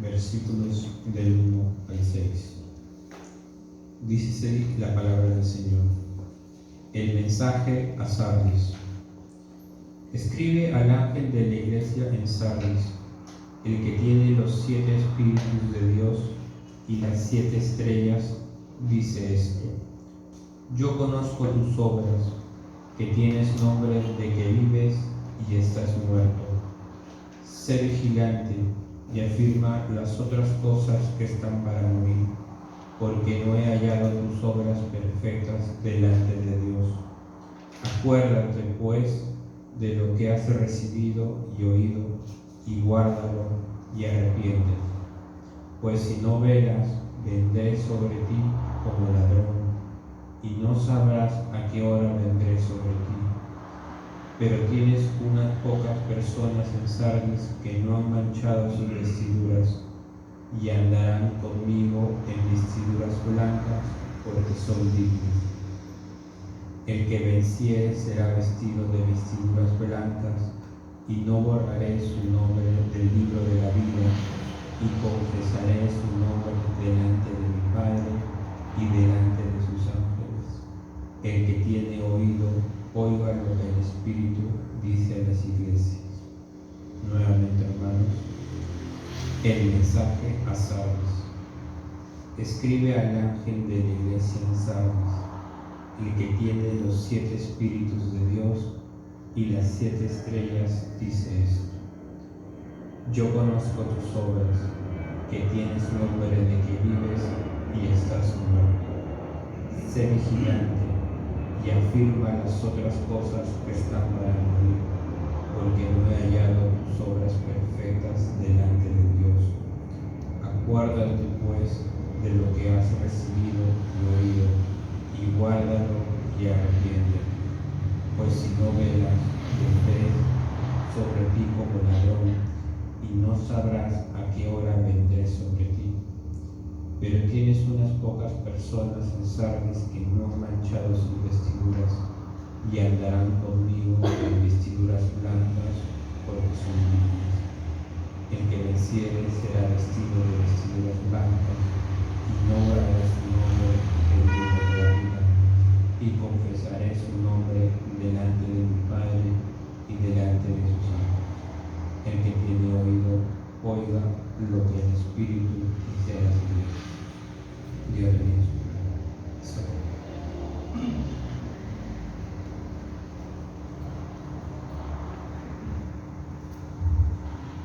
versículos del 1 al 6. Dice la palabra del Señor. El mensaje a Sardis. Escribe al ángel de la iglesia en Sardis, el que tiene los 7 espíritus de Dios y las 7 estrellas, dice esto: Yo conozco tus obras, que tienes nombre de que vives y estás muerto. Sé vigilante y afirma las otras cosas que están para morir, porque no he hallado tus obras perfectas delante de Dios. Acuérdate, pues, de lo que has recibido y oído, y guárdalo y arrepiéntete. Pues si no velas, vendré sobre ti como ladrón, y no sabrás a qué hora vendré sobre ti. Pero tienes unas pocas personas en Sardis que no han manchado sus vestiduras, y andarán conmigo en vestiduras blancas, porque son dignos. El que venciere será vestido de vestiduras blancas, y no borraré su nombre del libro de la vida, y confesaré su nombre delante de mi Padre y delante de sus ángeles. El que tiene oído, oiga lo que el Espíritu dice a las iglesias. Nuevamente, hermanos, el mensaje a Sardis. Escribe al ángel de la iglesia en Sardis, el que tiene los 7 espíritus de Dios y las 7 estrellas, dice esto: Yo conozco tus obras, que tienes nombre de que vives y estás muerto. Sé vigilante y afirma las otras cosas que están para morir, porque no he hallado tus obras perfectas delante de Dios. Acuérdate, pues, de lo que has recibido y oído, y guárdalo y arrepiéntete. Pues si no velas, vendré sobre ti como ladrón, y no sabrás a qué hora vendré sobre ti. Pero tienes unas pocas personas en Sardis que no han manchado sus vestiduras, y andarán conmigo en vestiduras blancas, porque son dignas. El que venciere será vestido de vestiduras blancas, y no borraré su nombre del libro de la vida, y confesaré su nombre delante de mi Padre y delante de sus ángeles. El que tiene oído, oiga lo que el Espíritu dice a las iglesias. Dios bendiga su palabra.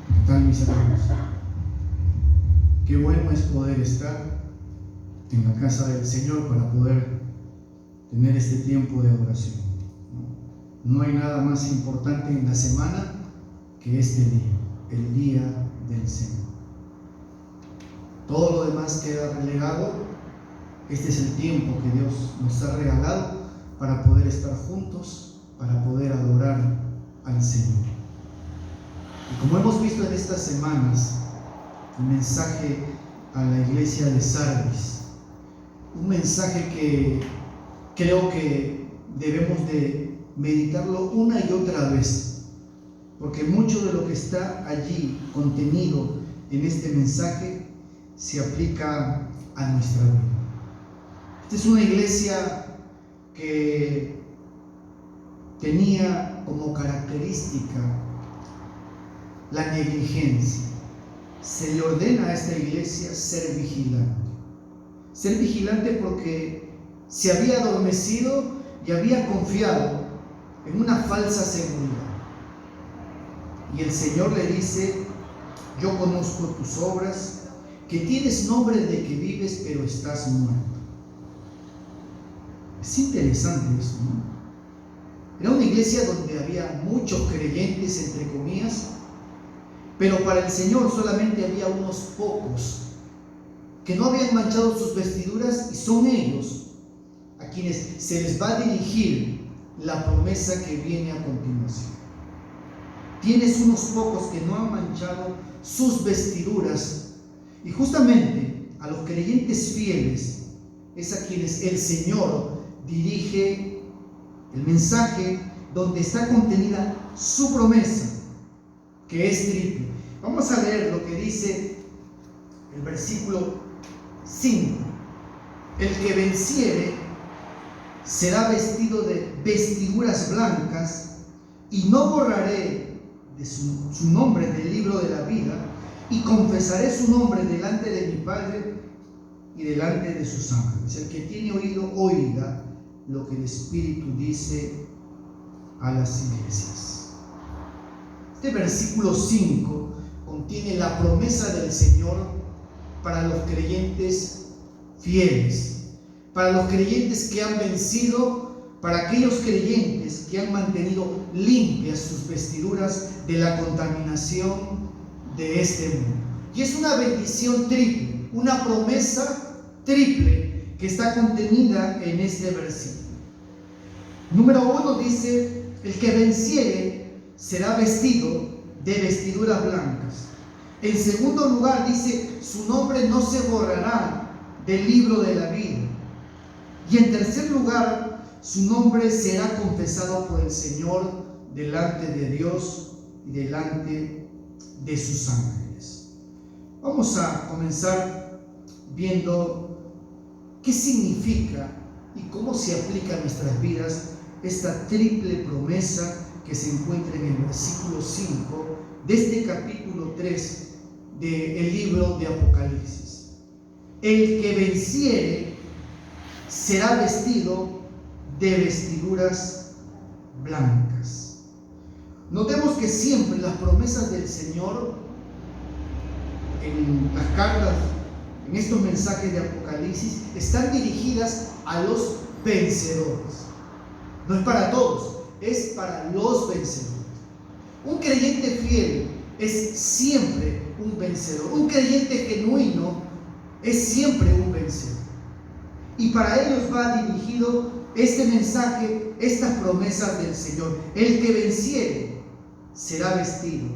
¿Qué tal, mis hermanos? Qué bueno es poder estar en la casa del Señor para poder tener este tiempo de adoración. No hay nada más importante en la semana que este día, el día del Señor. Todo lo demás queda relegado. Este es el tiempo que Dios nos ha regalado para poder estar juntos, para poder adorar al Señor. Y como hemos visto en estas semanas, el mensaje a la iglesia de Sardis, un mensaje que creo que debemos de meditarlo una y otra vez, porque mucho de lo que está allí contenido en este mensaje se aplica a nuestra vida. Esta es una iglesia que tenía como característica la negligencia. Se le ordena a esta iglesia ser vigilante. Ser vigilante porque se había adormecido y había confiado en una falsa seguridad. Y el Señor le dice: yo conozco tus obras, que tienes nombre de que vives, pero estás muerto. Es interesante eso, ¿no? Era una iglesia donde había muchos creyentes, entre comillas, pero para el Señor solamente había unos pocos que no habían manchado sus vestiduras, y son ellos a quienes se les va a dirigir la promesa que viene a continuación. Tienes unos pocos que no han manchado sus vestiduras, y justamente a los creyentes fieles es a quienes el Señor dirige el mensaje donde está contenida su promesa, que es triple. Vamos a leer lo que dice el versículo 5. El que venciere será vestido de vestiduras blancas, y no borraré de su nombre del libro de la vida, y confesaré su nombre delante de mi Padre y delante de sus ángeles. El que tiene oído, oiga lo que el Espíritu dice a las iglesias. Este versículo 5 contiene la promesa del Señor para los creyentes fieles, para los creyentes que han vencido, para aquellos creyentes que han mantenido limpias sus vestiduras de la contaminación de este mundo. Y es una bendición triple, una promesa triple que está contenida en este versículo. Número 1 dice: el que venciere será vestido de vestiduras blancas. En segundo lugar dice: su nombre no se borrará del libro de la vida. Y en tercer lugar, su nombre será confesado por el Señor delante de Dios y delante de sus ángeles. Vamos a comenzar viendo qué significa y cómo se aplica a nuestras vidas esta triple promesa que se encuentra en el versículo 5 de este capítulo 3 del libro de Apocalipsis. El que venciere será vestido de vestiduras blancas. Notemos que siempre las promesas del Señor en las cartas, en estos mensajes de Apocalipsis, están dirigidas a los vencedores. No es para todos, es para los vencedores. Un creyente fiel es siempre un vencedor. Un creyente genuino es siempre un vencedor. Y para ellos va dirigido este mensaje, estas promesas del Señor. El que venciere será vestido.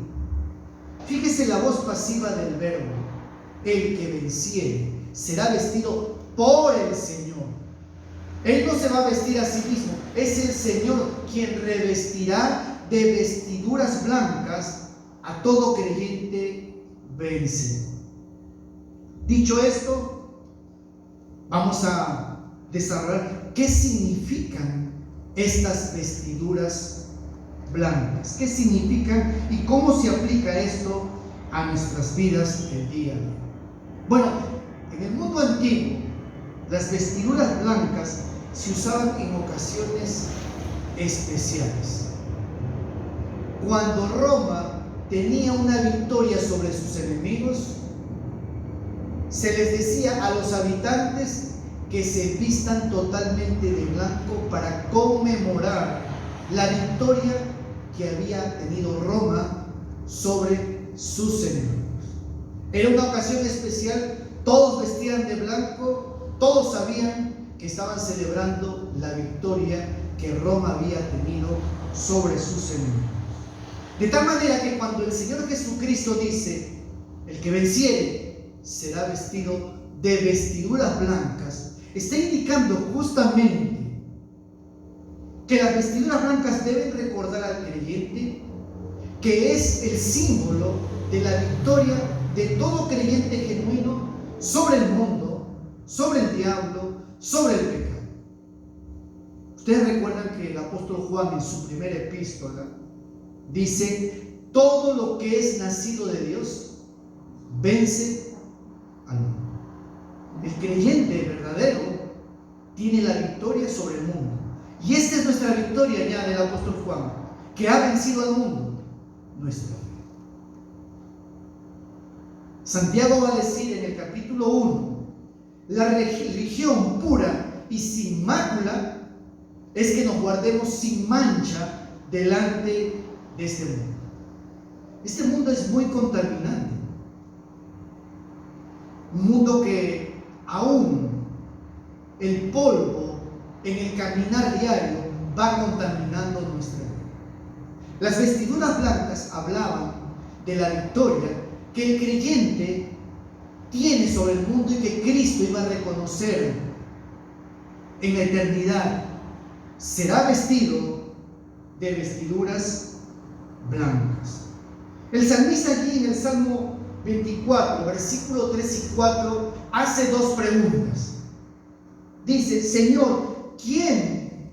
Fíjese la voz pasiva del verbo. El que venciere será vestido por el Señor. Él no se va a vestir a sí mismo. Es el Señor quien revestirá de vestiduras blancas a todo creyente vencedor. Dicho esto, vamos a desarrollar qué significan estas vestiduras blancas, qué significan y cómo se aplica esto a nuestras vidas el día de hoy. Bueno, en el mundo antiguo, las vestiduras blancas se usaban en ocasiones especiales. Cuando Roma tenía una victoria sobre sus enemigos, se les decía a los habitantes que se vistan totalmente de blanco para conmemorar la victoria que había tenido Roma sobre sus enemigos. Era una ocasión especial, todos vestían de blanco, todos sabían que estaban celebrando la victoria que Roma había tenido sobre sus enemigos. De tal manera que cuando el Señor Jesucristo dice: el que venciere será vestido de vestiduras blancas, está indicando justamente que las vestiduras blancas deben recordar al creyente que es el símbolo de la victoria de todo creyente genuino sobre el mundo, sobre el diablo, sobre el pecado. Ustedes recuerdan que el apóstol Juan en su primera epístola dice: todo lo que es nacido de Dios vence al mundo. El creyente verdadero tiene la victoria sobre el mundo. Y esta es nuestra victoria, añade el apóstol Juan, que ha vencido al mundo, nuestra fe. Santiago va a decir en el capítulo 1: la religión pura y sin mácula es que nos guardemos sin mancha delante de este mundo. Este mundo es muy contaminante. Un mundo que aún el polvo en el caminar diario va contaminando nuestra vida. Las vestiduras blancas hablaban de la victoria que el creyente tiene sobre el mundo y que Cristo iba a reconocer en la eternidad. Será vestido de vestiduras blancas. El salmista allí en el Salmo 24, versículo 3 y 4, hace dos preguntas. Dice: Señor, ¿quién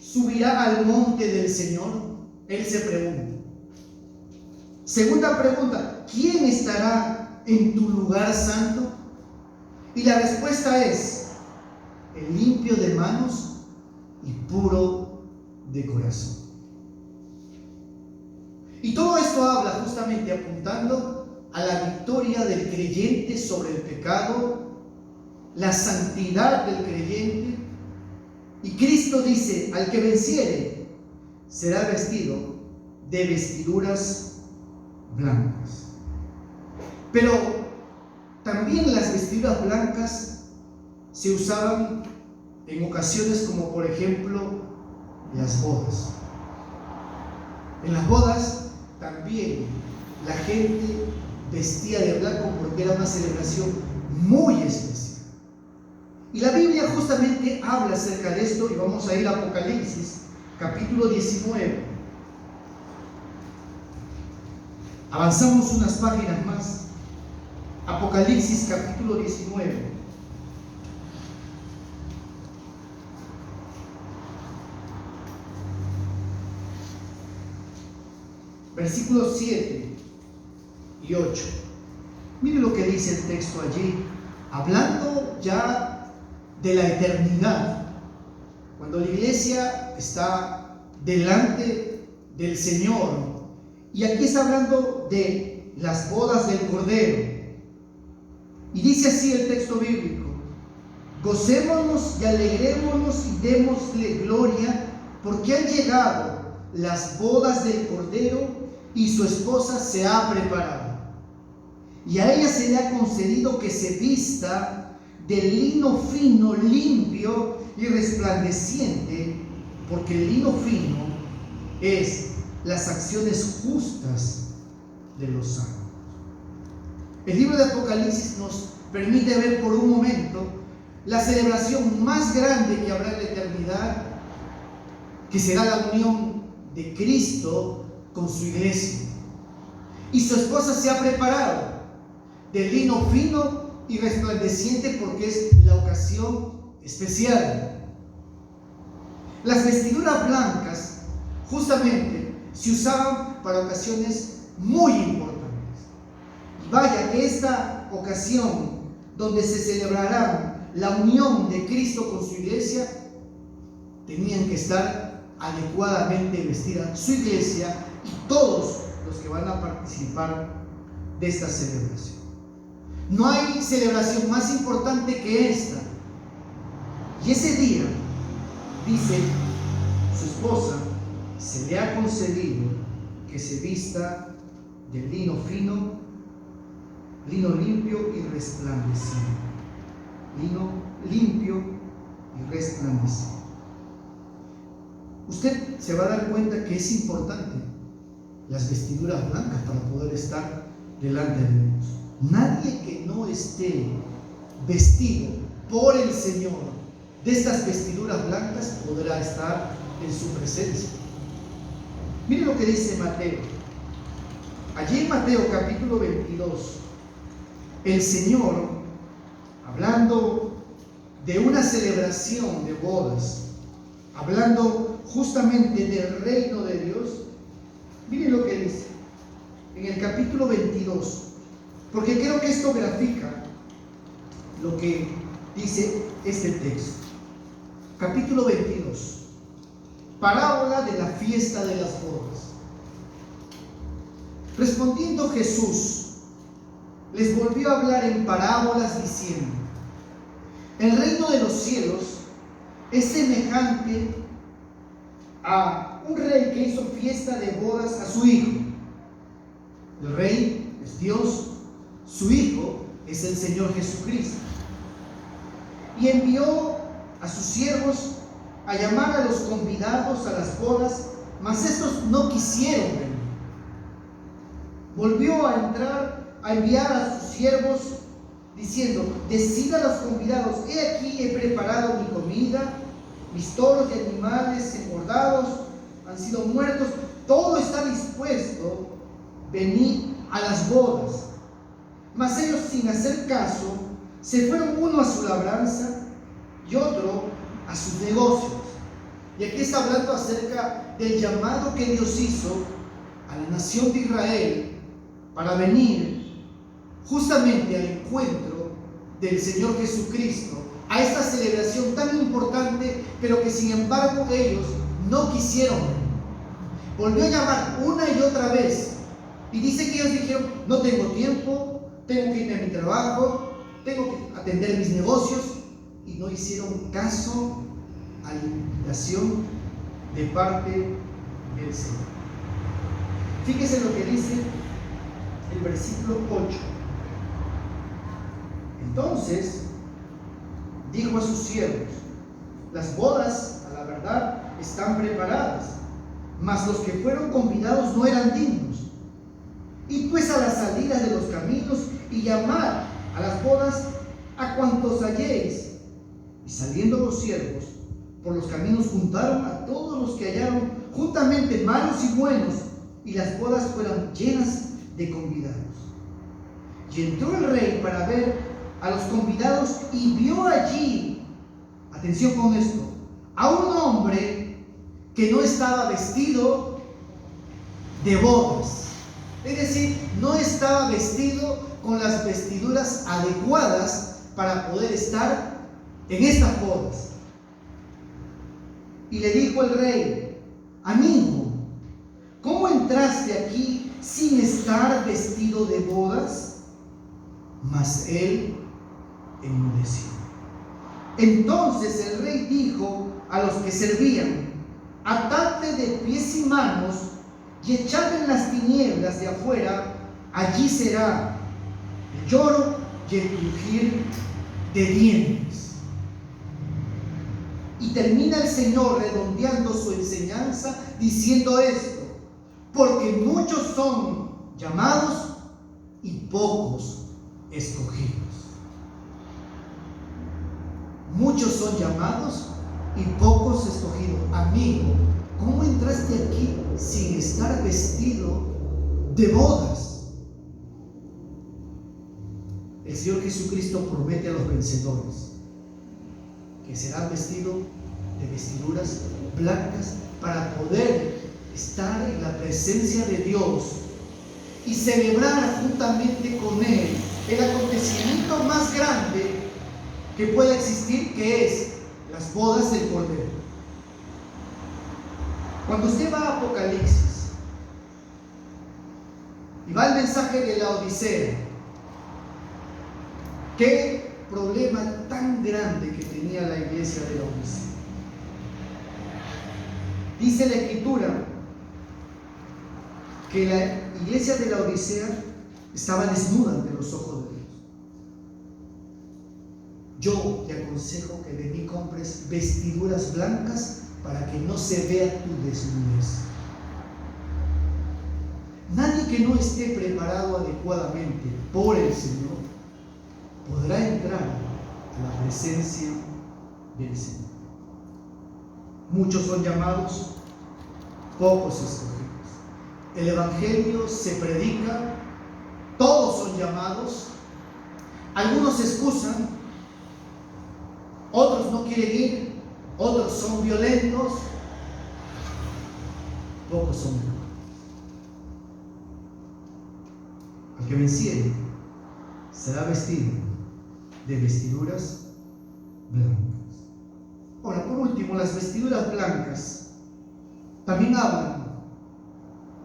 subirá al monte del Señor? Él se pregunta. Segunda pregunta: ¿quién estará en tu lugar santo? Y la respuesta es: el limpio de manos y puro de corazón. Y todo esto habla justamente apuntando a la victoria del creyente sobre el pecado, la santidad del creyente. Y Cristo dice: al que venciere será vestido de vestiduras blancas. Pero también las vestiduras blancas se usaban en ocasiones como, por ejemplo, las bodas. En las bodas también la gente vestía de blanco porque era una celebración muy especial. Y la Biblia justamente habla acerca de esto, y vamos a ir a Apocalipsis, capítulo 19. Avanzamos unas páginas más. Apocalipsis, capítulo 19. Versículos 7 y 8. Mire lo que dice el texto allí, hablando ya de la eternidad, cuando la iglesia está delante del Señor. Y aquí está hablando de las bodas del Cordero. Y dice así el texto bíblico: gocémonos y alegrémonos y démosle gloria, porque han llegado las bodas del Cordero y su esposa se ha preparado. Y a ella se le ha concedido que se vista de lino fino, limpio y resplandeciente, porque el lino fino es las acciones justas de los santos. El libro de Apocalipsis nos permite ver por un momento la celebración más grande que habrá en la eternidad, que será la unión de Cristo con su iglesia. Y su esposa se ha preparado de lino fino y resplandeciente, porque es la ocasión especial. Las vestiduras blancas justamente se usaban para ocasiones muy importantes. Y vaya que esta ocasión, donde se celebrará la unión de Cristo con su iglesia, tenían que estar adecuadamente vestida su iglesia y todos los que van a participar de esta celebración. No hay celebración más importante que esta. Y ese día, dice su esposa, se le ha concedido que se vista de lino fino, lino limpio y resplandeciente. Lino limpio y resplandeciente. Usted se va a dar cuenta que es importante las vestiduras blancas para poder estar delante de Dios. Nadie que no esté vestido por el Señor de estas vestiduras blancas podrá estar en su presencia. Mire lo que dice Mateo. Allí en Mateo capítulo 22, el Señor, hablando de una celebración de bodas, hablando justamente del reino de Dios, mire lo que dice en el capítulo 22, porque creo que esto grafica lo que dice este texto. Capítulo 22, parábola de la fiesta de las bodas. Respondiendo Jesús, les volvió a hablar en parábolas diciendo: el reino de los cielos es semejante a un rey que hizo fiesta de bodas a su hijo. El rey es Dios, su hijo es el Señor Jesucristo. Y envió a sus siervos a llamar a los convidados a las bodas, mas estos no quisieron venir. Volvió a enviar a sus siervos diciendo: decid a los convidados: he aquí he preparado mi comida, mis toros y animales engordados han sido muertos, todo está dispuesto, venid a las bodas. Mas ellos, sin hacer caso, se fueron uno a su labranza y otro a sus negocios. Y aquí está hablando acerca del llamado que Dios hizo a la nación de Israel para venir justamente al encuentro del Señor Jesucristo, a esta celebración tan importante, pero que sin embargo ellos no quisieron. Volvió a llamar una y otra vez, y dice que ellos dijeron: no tengo tiempo, tengo que irme a mi trabajo, tengo que atender mis negocios, y no hicieron caso a la invitación de parte del Señor. Fíjese lo que dice el versículo 8. Entonces dijo a sus siervos: las bodas, a la verdad, están preparadas, mas los que fueron convidados no eran dignos. Y pues a la salida de los caminos y llamad a las bodas a cuantos halléis. Y saliendo los siervos por los caminos, juntaron a todos los que hallaron, juntamente malos y buenos, y las bodas fueron llenas de convidados. Y entró el rey para ver a los convidados y vio allí, atención con esto, a un hombre que no estaba vestido de bodas. Es decir, no estaba vestido con las vestiduras adecuadas para poder estar en estas bodas. Y le dijo el rey: amigo, ¿cómo entraste aquí sin estar vestido de bodas? Mas él enmudeció. Entonces el rey dijo a los que servían: atadle de pies y manos y echadle en las tinieblas de afuera, allí será el lloro y el crujir de dientes. Y termina el Señor redondeando su enseñanza diciendo esto: porque muchos son llamados y pocos escogidos. Muchos son llamados y pocos escogidos. Amigo, ¿cómo entraste aquí sin estar vestido de bodas? El Señor Jesucristo promete a los vencedores que serán vestidos de vestiduras blancas para poder estar en la presencia de Dios y celebrar juntamente con Él el acontecimiento más grande que pueda existir, que es las bodas del Cordero. Cuando usted va a Apocalipsis y va al mensaje de la Odisea, qué problema tan grande que tenía la iglesia de la Odisea. Dice la Escritura que la iglesia de la Odisea estaba desnuda ante los ojos de Dios. Yo te aconsejo que de mí compres vestiduras blancas para que no se vea tu desnudez. Nadie que no esté preparado adecuadamente por el Señor podrá entrar a la presencia del Señor. Muchos son llamados, pocos escogidos. El Evangelio se predica, todos son llamados, algunos se excusan, otros no quieren ir, otros son violentos, pocos son llamados. Al que venciere será vestido de vestiduras blancas. Ahora, por último, las vestiduras blancas también hablan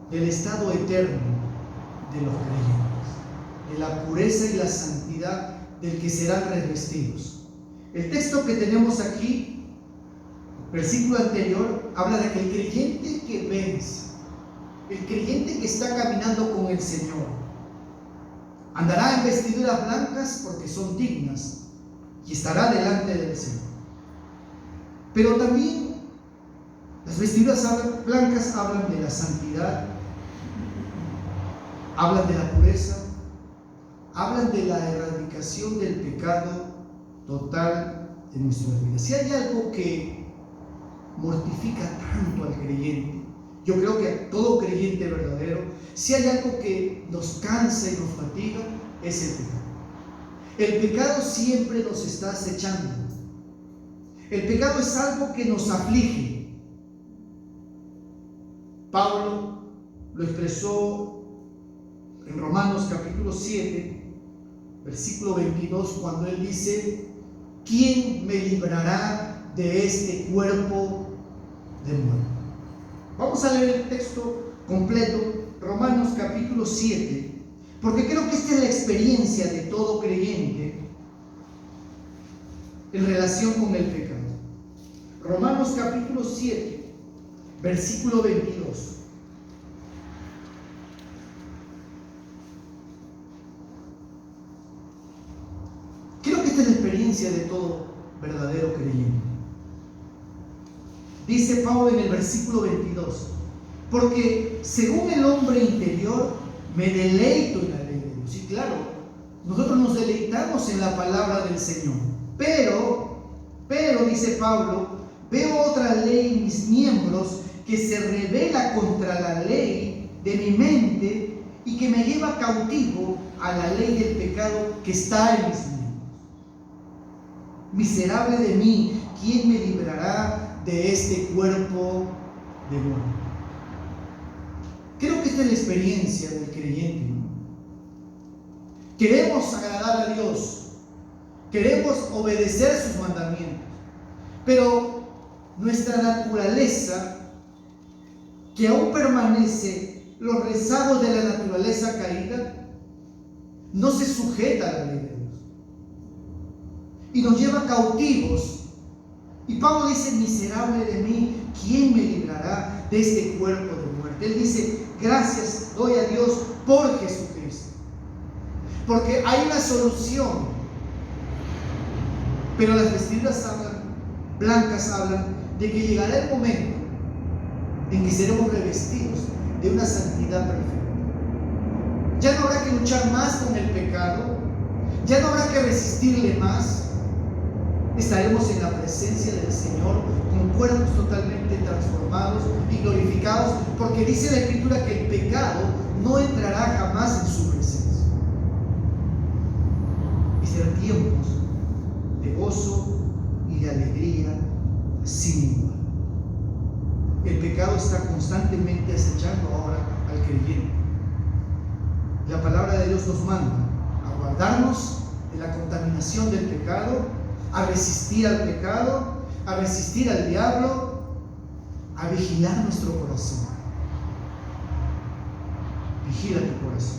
del estado eterno de los creyentes, de la pureza y la santidad del que serán revestidos. El texto que tenemos aquí, versículo anterior, habla de que el creyente que vence, el creyente que está caminando con el Señor, andará en vestiduras blancas porque son dignas y estará delante del Señor. Pero también las vestiduras blancas hablan de la santidad, hablan de la pureza, hablan de la erradicación del pecado total de nuestras vidas. Si hay algo que mortifica tanto al creyente, yo creo que a todo creyente verdadero, si hay algo que nos cansa y nos fatiga, es el pecado. El pecado siempre nos está acechando. El pecado es algo que nos aflige. Pablo lo expresó en Romanos capítulo 7, versículo 22, cuando él dice: ¿quién me librará de este cuerpo de muerte? Vamos a leer el texto completo, Romanos capítulo 7, porque creo que esta es la experiencia de todo creyente en relación con el pecado. Romanos capítulo 7, versículo 22. Creo que esta es la experiencia de todo verdadero creyente. Dice Pablo en el versículo 22: porque según el hombre interior me deleito en la ley de Dios. Y claro, nosotros nos deleitamos en la palabra del Señor. Pero dice Pablo, veo otra ley en mis miembros que se revela contra la ley de mi mente y que me lleva cautivo a la ley del pecado que está en mis miembros. Miserable de mí, ¿quién me librará de este cuerpo de muerte? Creo que esta es la experiencia del creyente, ¿no? Queremos agradar a Dios, queremos obedecer sus mandamientos, pero nuestra naturaleza, que aún permanece los rezagos de la naturaleza caída, no se sujeta a la ley de Dios y nos lleva cautivos. Y Pablo dice: miserable de mí, ¿quién me librará de este cuerpo de muerte? Él dice: gracias doy a Dios por Jesucristo, porque hay una solución. Pero las vestiduras blancas hablan de que llegará el momento en que seremos revestidos de una santidad perfecta. Ya no habrá que luchar más con el pecado, ya no habrá que resistirle más. Estaremos en la presencia del Señor con cuerpos totalmente transformados y glorificados, porque dice la Escritura que el pecado no entrará jamás en su presencia. Y serán tiempos de gozo y de alegría sin igual. El pecado está constantemente acechando ahora al creyente. La palabra de Dios nos manda a guardarnos de la contaminación del pecado, a resistir al pecado, a resistir al diablo, a vigilar nuestro corazón. Vigila tu corazón.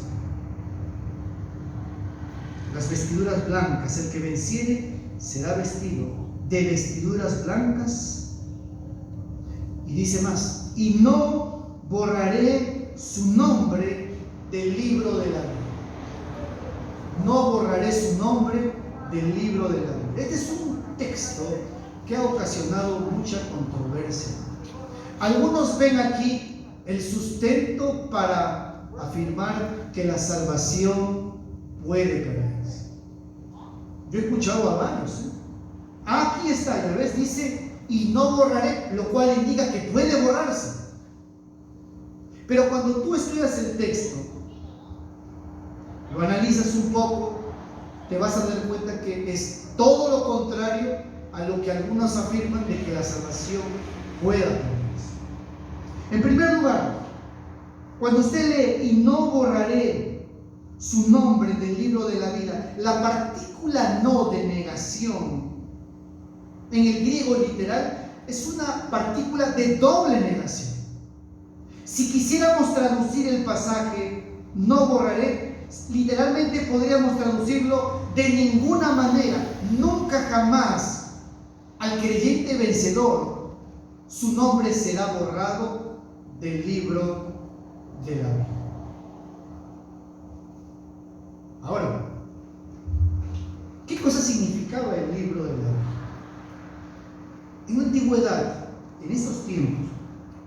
Las vestiduras blancas, el que venciere será vestido de vestiduras blancas. Y dice más: y no borraré su nombre del libro de la vida. No borraré su nombre del libro de la vida. Este es un texto que ha ocasionado mucha controversia. Algunos ven aquí el sustento para afirmar que la salvación puede perderse. Yo he escuchado a varios. Aquí está, al revés, dice: y no borraré, lo cual indica que puede borrarse. Pero cuando tú estudias el texto, lo analizas un poco, te vas a dar cuenta que es todo lo contrario a lo que algunos afirman de que la salvación pueda perderse. En primer lugar, cuando usted lee: y no borraré su nombre del libro de la vida, la partícula no de negación en el griego literal es una partícula de doble negación. Si quisiéramos traducir el pasaje no borraré, literalmente podríamos traducirlo: de ninguna manera, nunca jamás al creyente vencedor su nombre será borrado del libro de la vida. Ahora, ¿qué cosa significaba el libro de la vida? En la antigüedad, en esos tiempos,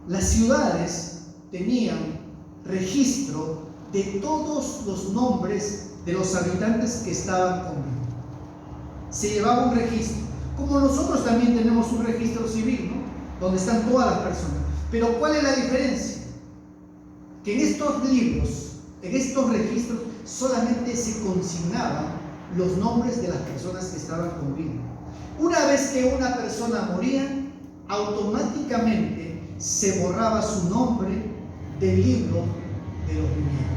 las ciudades tenían registro de todos los nombres de los habitantes que estaban con vida. Se llevaba un registro, como nosotros también tenemos un registro civil, ¿no? Donde están todas las personas. Pero ¿cuál es la diferencia? Que en estos libros en estos registros solamente se consignaban los nombres de las personas que estaban con vida. Una vez que una persona moría, automáticamente se borraba su nombre del libro de los vivientes.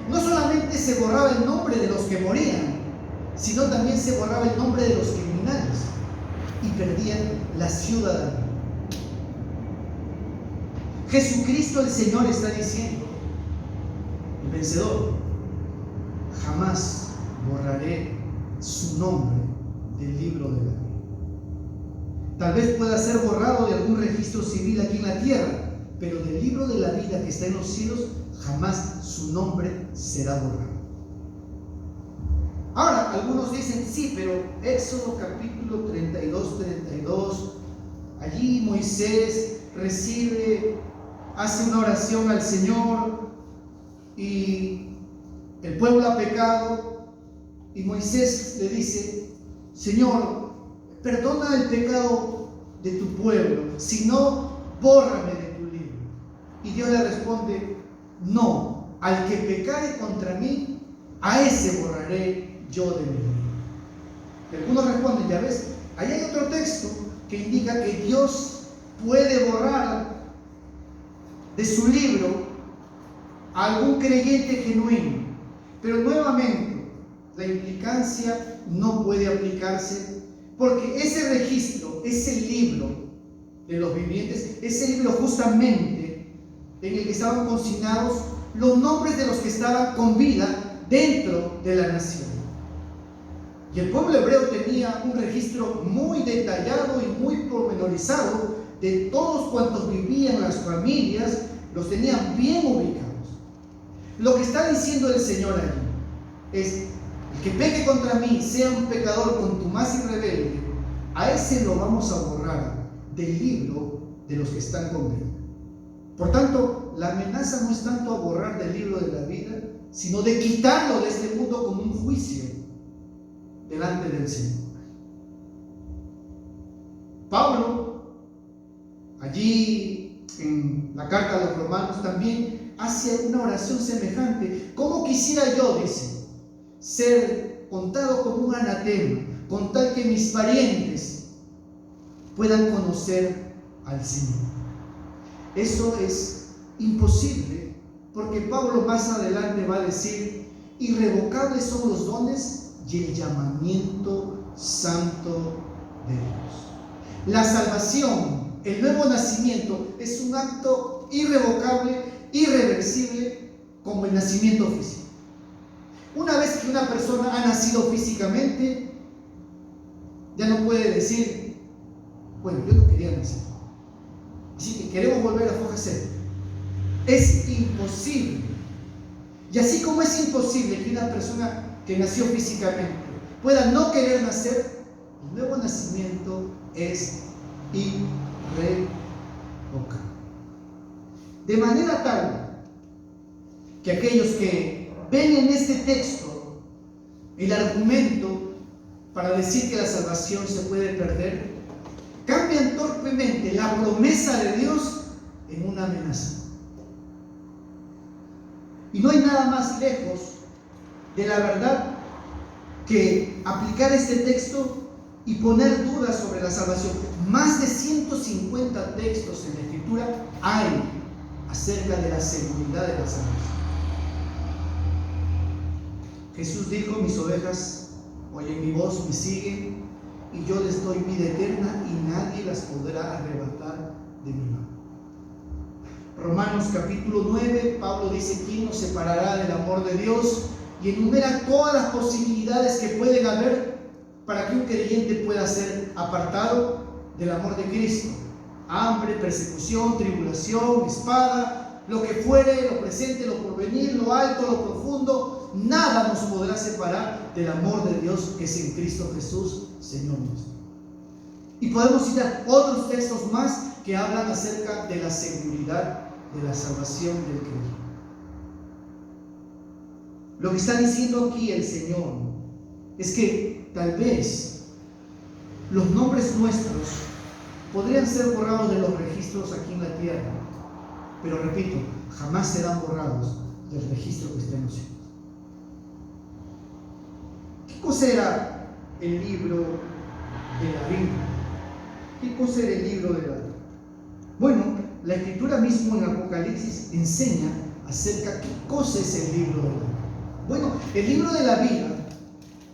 No solamente se borraba el nombre de los que morían, sino también se borraba el nombre de los criminales y perdían la ciudadanía. Jesucristo el Señor está diciendo, el vencedor, jamás borraré su nombre del libro de la vida. Tal vez pueda ser borrado de algún registro civil aquí en la tierra, pero del libro de la vida que está en los cielos, jamás su nombre será borrado. Ahora, algunos dicen, sí, pero Éxodo capítulo 32, allí Moisés hace una oración al Señor y el pueblo ha pecado y Moisés le dice, Señor, perdona el pecado de tu pueblo, si no, bórrame de tu libro. Y Dios le responde, no, al que pecare contra mí, a ese borraré yo de mi libro. Y algunos responden, ya ves, ahí hay otro texto que indica que Dios puede borrar de su libro a algún creyente genuino, pero nuevamente la implicancia no puede aplicarse porque ese registro, ese libro de los vivientes, ese libro justamente en el que estaban consignados los nombres de los que estaban con vida dentro de la nación. Y el pueblo hebreo tenía un registro muy detallado y muy pormenorizado de todos cuantos vivían las familias, los tenían bien ubicados. Lo que está diciendo el Señor allí es, el que peque contra mí, sea un pecador contumaz y rebelde, a ese lo vamos a borrar del libro de los que están con vida. Por tanto, la amenaza no es tanto a borrar del libro de la vida, sino de quitarlo de este mundo como un juicio delante del Señor. Pablo, allí en la carta a los Romanos, también hace una oración semejante. ¿Cómo quisiera yo, dice, ser contado como un anatema, con tal que mis parientes puedan conocer al Señor? Eso es imposible, porque Pablo más adelante va a decir, irrevocables son los dones y el llamamiento santo de Dios. La salvación, el nuevo nacimiento, es un acto irrevocable, irreversible, como el nacimiento físico. Una vez que una persona ha nacido físicamente, ya no puede decir, bueno, yo no quería nacer, así que queremos volver a foja cero. Es imposible. Y así como es imposible que una persona que nació físicamente pueda no querer nacer, el nuevo nacimiento es irrevocable. De manera tal que aquellos que ven en este texto el argumento para decir que la salvación se puede perder, cambian torpemente la promesa de Dios en una amenaza. Y no hay nada más lejos de la verdad que aplicar este texto y poner dudas sobre la salvación. Más de 150 textos en la Escritura hay acerca de la seguridad de la salvación. Jesús dijo, mis ovejas oyen mi voz, me siguen, y yo les doy vida eterna y nadie las podrá arrebatar de mi mano. Romanos capítulo 9, Pablo dice, ¿quién nos separará del amor de Dios? Y enumera todas las posibilidades que pueden haber para que un creyente pueda ser apartado del amor de Cristo. Hambre, persecución, tribulación, espada, lo que fuere, lo presente, lo porvenir, lo alto, lo profundo, nada nos podrá separar del amor de Dios que es en Cristo Jesús, Señor nuestro. Y podemos citar otros textos más que hablan acerca de la seguridad de la salvación del creyente. Lo que está diciendo aquí el Señor es que tal vez los nombres nuestros podrían ser borrados de los registros aquí en la tierra, pero repito, jamás serán borrados del registro que está en los cielos. ¿Qué cosa era el libro de la Biblia? ¿Qué cosa era el libro de la Biblia? Bueno, la Escritura mismo en Apocalipsis enseña acerca de qué cosa es el libro de la vida. Bueno, el libro de la vida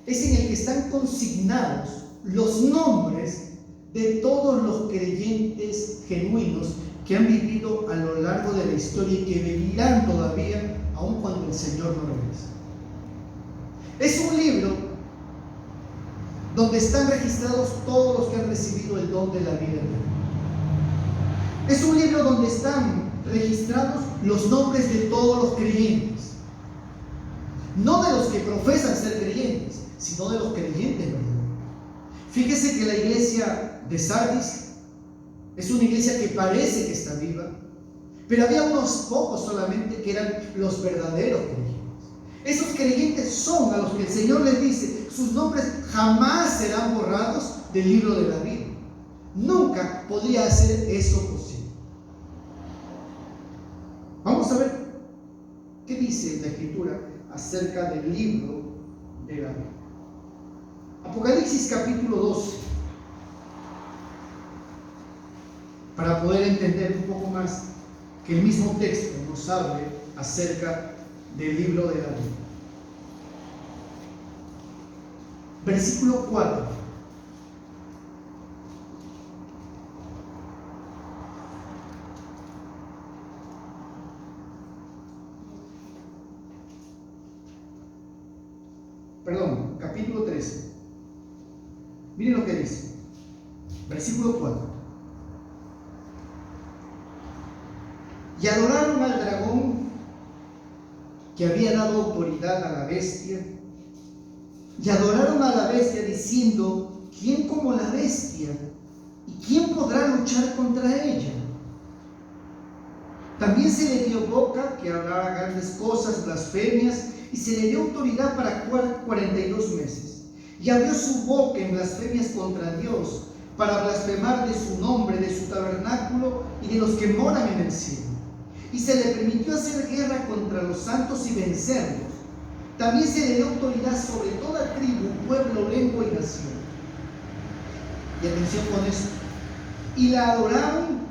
es en el que están consignados los nombres de todos los creyentes genuinos que han vivido a lo largo de la historia y que vivirán todavía aun cuando el Señor no regrese. Es un libro donde están registrados todos los que han recibido el don de la vida eterna. Es un libro donde están registrados los nombres de todos los creyentes. No de los que profesan ser creyentes, sino de los creyentes verdaderos. Fíjese que la iglesia de Sardis es una iglesia que parece que está viva, pero había unos pocos solamente que eran los verdaderos creyentes. Esos creyentes son a los que el Señor les dice, sus nombres jamás serán borrados del libro de la vida. Nunca podría hacer eso posible. Vamos a ver qué dice la Escritura acerca del libro de la vida. Apocalipsis capítulo 12. Para poder entender un poco más que el mismo texto nos hable acerca del libro de la vida. Versículo 4. Perdón, capítulo 13. Miren lo que dice. Versículo 4. Y adoraron al dragón que había dado autoridad a la bestia. Y adoraron a la bestia diciendo, ¿quién como la bestia? ¿Y quién podrá luchar contra ella? También se le dio boca que hablara grandes cosas, blasfemias, y se le dio autoridad para 42 meses. Y abrió su boca en blasfemias contra Dios, para blasfemar de su nombre, de su tabernáculo y de los que moran en el cielo. Y se le permitió hacer guerra contra los santos y vencerlos. También se le dio autoridad sobre toda tribu, pueblo, lengua y nación. Y atención con esto. Y la adoraron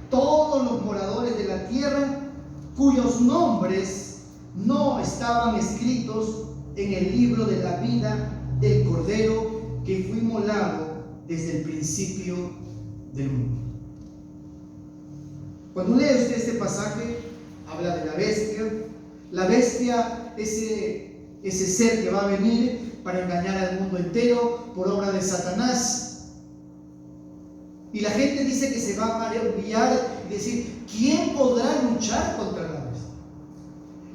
todos los moradores de la tierra, cuyos nombres no estaban escritos en el libro de la vida del Cordero que fue inmolado desde el principio del mundo. Cuando lee usted este pasaje, habla de la bestia. La bestia, ese ser que va a venir para engañar al mundo entero por obra de Satanás. Y la gente dice que se va a maravillar y decir, ¿quién podrá luchar contra la bestia?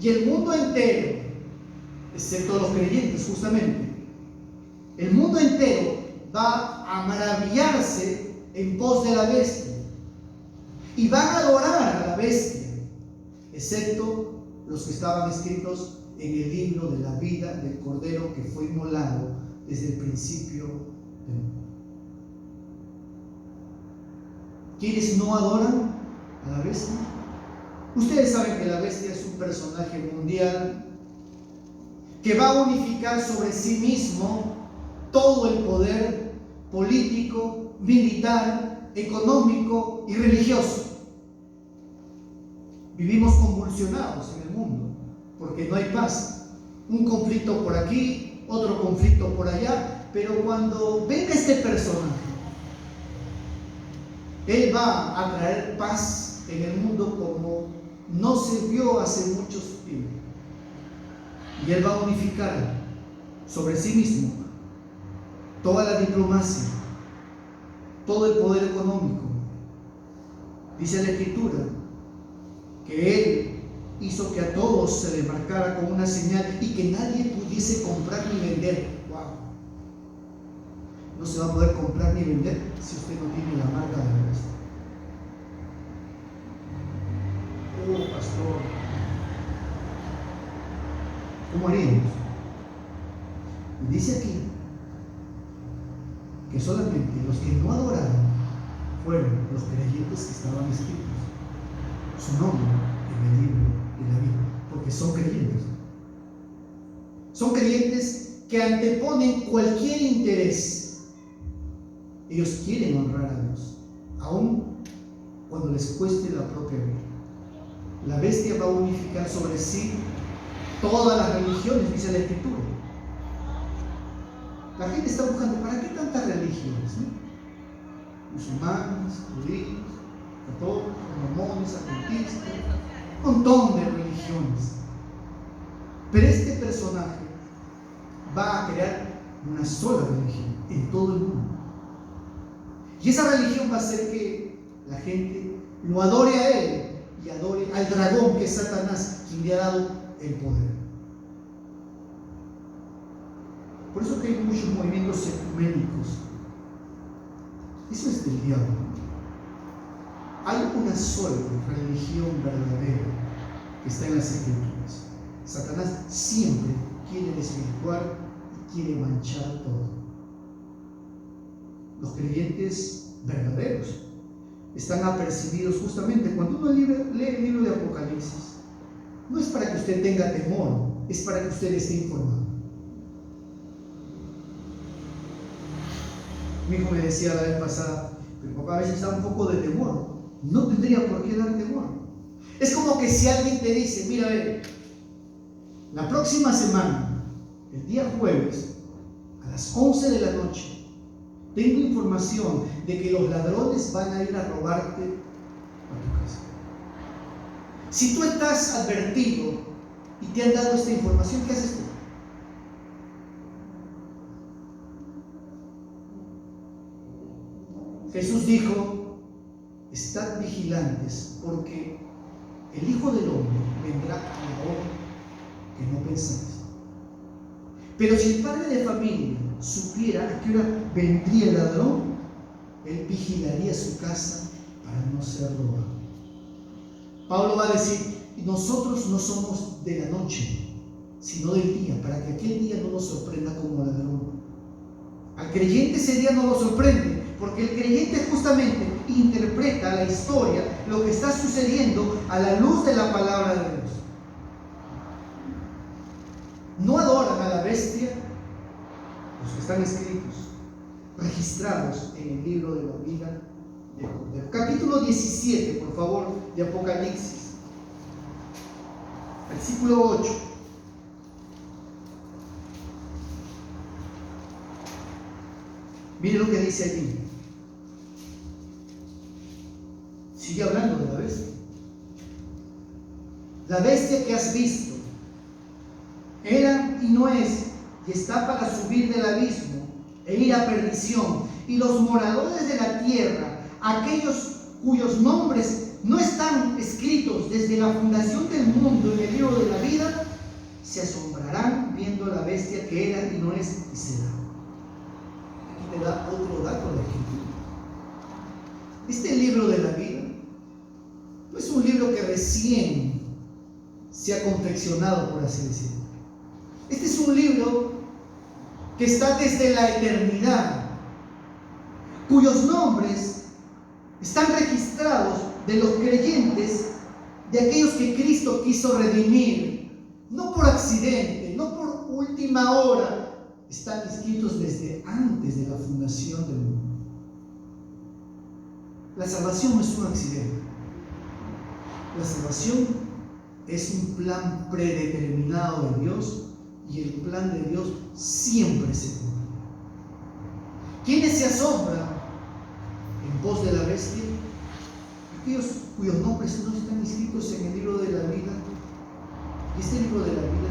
Y el mundo entero, excepto los creyentes justamente, el mundo entero va a maravillarse en pos de la bestia. Y van a adorar a la bestia, excepto los que estaban escritos en el libro de la vida del Cordero que fue inmolado desde el principio del mundo. ¿Quiénes no adoran a la bestia? Ustedes saben que la bestia es un personaje mundial que va a unificar sobre sí mismo todo el poder político, militar, económico y religioso. Vivimos convulsionados en el mundo porque no hay paz. Un conflicto por aquí, otro conflicto por allá, pero cuando venga este personaje, él va a traer paz en el mundo como no se vio hace muchos tiempos. Y él va a unificar sobre sí mismo toda la diplomacia, todo el poder económico. Dice la Escritura que él hizo que a todos se les marcara con una señal y que nadie pudiese comprar ni vender. ¡Wow! No se va a poder comprar ni vender si usted no tiene la marca de la bestia. Oh, pastor, ¿cómo haríamos? Y dice aquí que solamente los que no adoraron fueron los creyentes que estaban escritos, su nombre en el libro de la vida, porque son creyentes. Son creyentes que anteponen cualquier interés. Ellos quieren honrar a Dios, aun cuando les cueste la propia vida. La bestia va a unificar sobre sí todas las religiones, dice la Escritura. La gente está buscando, ¿para qué tantas religiones? Musulmanes, judíos, católicos, mormones, adventistas, un montón de religiones. Pero este personaje va a crear una sola religión en todo el mundo. Y esa religión va a hacer que la gente lo adore a él y adore al dragón, que es Satanás, quien le ha dado el poder. Por eso que hay muchos movimientos ecuménicos. Eso es del diablo. Hay una sola religión verdadera que está en las Escrituras. Satanás siempre quiere desvirtuar y quiere manchar todo. Los creyentes verdaderos están apercibidos justamente cuando uno lee el libro de Apocalipsis. No es para que usted tenga temor, es para que usted esté informado. Mi hijo me decía la vez pasada, mi papá a veces da un poco de temor. No tendría por qué dar temor. Es como que si alguien te dice, mira, ve, la próxima semana, el día jueves, a las 11 de la noche, tengo información de que los ladrones van a ir a robarte a tu casa. Si tú estás advertido y te han dado esta información, ¿qué haces tú? Jesús dijo, estad vigilantes, porque el Hijo del Hombre vendrá a la hora que no pensáis. Pero si el padre de familia supiera a qué hora vendría el ladrón, él vigilaría su casa para no ser robado. Pablo va a decir, nosotros no somos de la noche, sino del día, para que aquel día no nos sorprenda como ladrón. Al creyente ese día no lo sorprende, porque el creyente justamente interpreta la historia, lo que está sucediendo a la luz de la palabra de Dios. No adoran a la bestia los que están escritos, registrados en el libro de la vida de Cordero. Capítulo 17, por favor, de Apocalipsis, versículo 8. Mire lo que dice allí. Sigue hablando de la bestia. La bestia que has visto era y no es, y está para subir del abismo e ir a perdición. Y los moradores de la tierra, aquellos cuyos nombres no están escritos desde la fundación del mundo en el libro de la vida, se asombrarán viendo la bestia que era y no es y será. Aquí te da otro dato de la Escritura. Este libro de la vida no es un libro que recién se ha confeccionado, por así decirlo. Este es un libro que está desde la eternidad, cuyos nombres están registrados de los creyentes, de aquellos que Cristo quiso redimir, no por accidente, no por última hora, están escritos desde antes de la fundación del mundo. La salvación no es un accidente. La salvación es un plan predeterminado de Dios, y el plan de Dios siempre se cumple. ¿Quiénes se asombran en pos de la bestia? Aquellos cuyos nombres no están escritos en el libro de la vida. Y este libro de la vida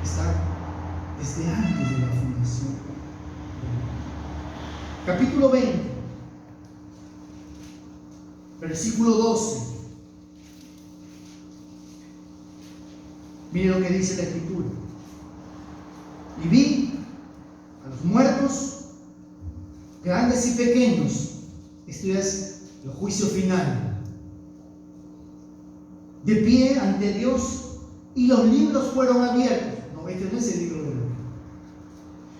está desde antes de la fundación. Capítulo 20, versículo 12. Mire lo que dice la Escritura. Y vi a los muertos, grandes y pequeños. Esto es el juicio final. De pie ante Dios, y los libros fueron abiertos. No, este no es el libro de la vida.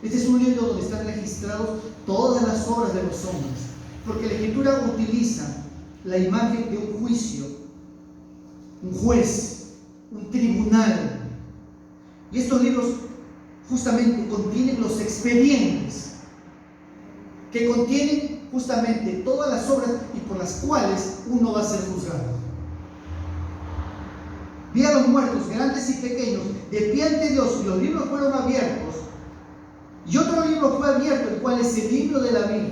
Este es un libro donde están registrados todas las obras de los hombres. Porque la Escritura utiliza la imagen de un juicio, un juez, un tribunal. Y estos libros justamente contienen los expedientes que contienen justamente todas las obras y por las cuales uno va a ser juzgado. Vi a los muertos, grandes y pequeños, de pie ante Dios, y los libros fueron abiertos. Y otro libro fue abierto, el cual es el libro de la vida.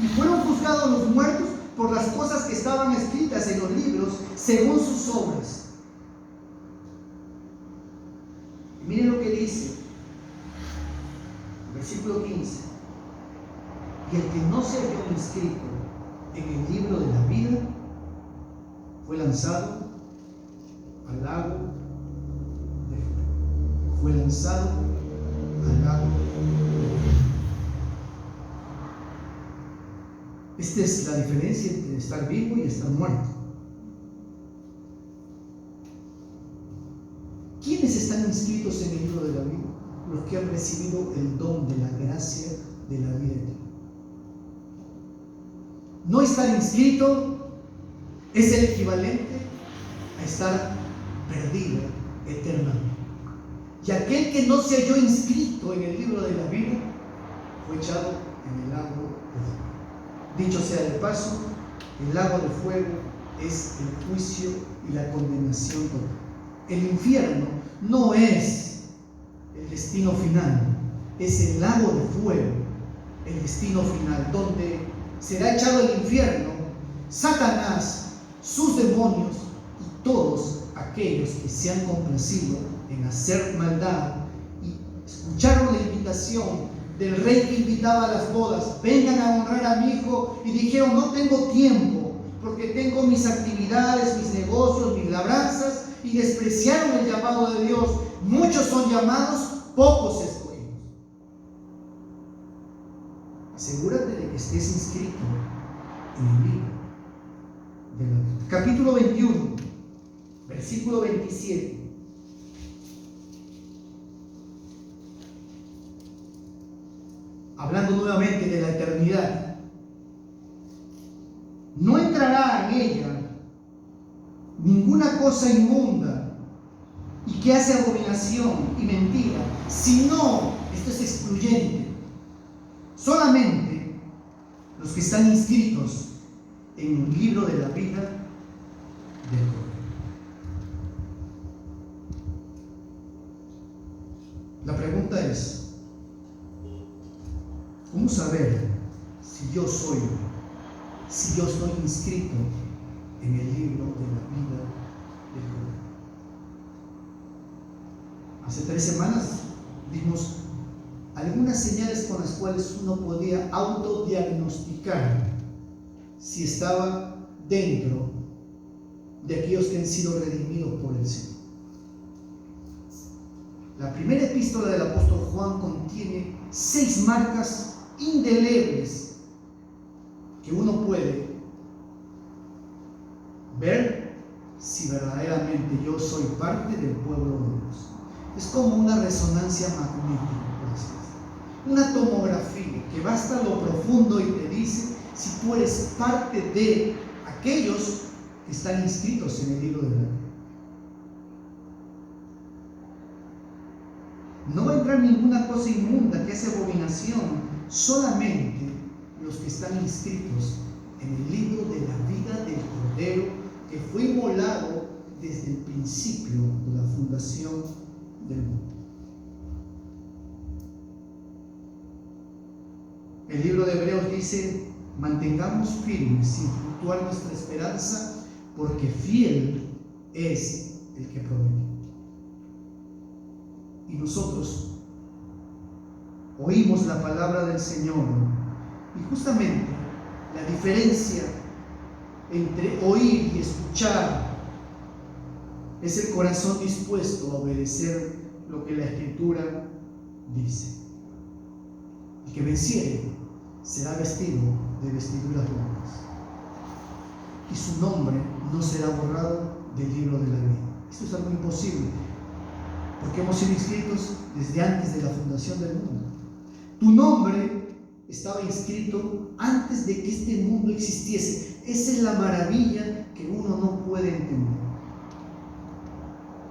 Y fueron juzgados los muertos por las cosas que estaban escritas en los libros según sus obras. Y miren lo que dice, versículo 15. Y el que no se halló inscrito en el libro de la vida fue lanzado al lago de fuego. Fue lanzado al lago de fuego. Esta es la diferencia entre estar vivo y estar muerto. ¿Quiénes están inscritos en el libro de la vida? Los que han recibido el don de la gracia de la vida eterna. No estar inscrito es el equivalente a estar perdido eternamente. Y aquel que no se halló inscrito en el libro de la vida fue echado en el lago de fuego. Dicho sea de paso, el lago de fuego es el juicio y la condenación total. El infierno no es el destino final, es el lago de fuego, el destino final, donde será echado el infierno, Satanás, sus demonios y todos aquellos que se han complacido en hacer maldad y escucharon la invitación del rey que invitaba a las bodas: vengan a honrar a mi hijo, y dijeron: no tengo tiempo porque tengo mis actividades, mis negocios, mis labranzas, y despreciaron el llamado de Dios. Muchos son llamados, pocos escogidos. Asegúrate de que estés inscrito en el libro de la vida. Capítulo 21, versículo 27. Hablando nuevamente de la eternidad: no entrará en ella ninguna cosa inmunda y que hace abominación y mentira, sino, esto es excluyente, solamente los que están inscritos en el libro de la vida del Cordero. La pregunta es: ¿cómo saber si yo estoy inscrito en el libro de la vida del Cordero? Hace 3 semanas vimos algunas señales con las cuales uno podía autodiagnosticar si estaba dentro de aquellos que han sido redimidos por el Señor. La primera epístola del apóstol Juan contiene 6 marcas indelebles que uno puede ver si verdaderamente yo soy parte del pueblo de Dios. Es como una resonancia magnética, por así decirlo, una tomografía que va hasta lo profundo y te dice si tú eres parte de aquellos que están inscritos en el libro de la vida. No va a entrar ninguna cosa inmunda que hace abominación, solamente los que están inscritos en el libro de la vida del Cordero, que fue inmolado desde el principio de la fundación del mundo. El libro de Hebreos dice: mantengamos firmes sin fluctuar nuestra esperanza, porque fiel es el que promete. Y nosotros oímos la palabra del Señor, y justamente la diferencia entre oír y escuchar es el corazón dispuesto a obedecer lo que la Escritura dice. El que venciere será vestido de vestiduras blancas, y su nombre no será borrado del libro de la vida. Esto es algo imposible, porque hemos sido inscritos desde antes de la fundación del mundo. Tu nombre estaba inscrito antes de que este mundo existiese. Esa es la maravilla que uno no puede entender.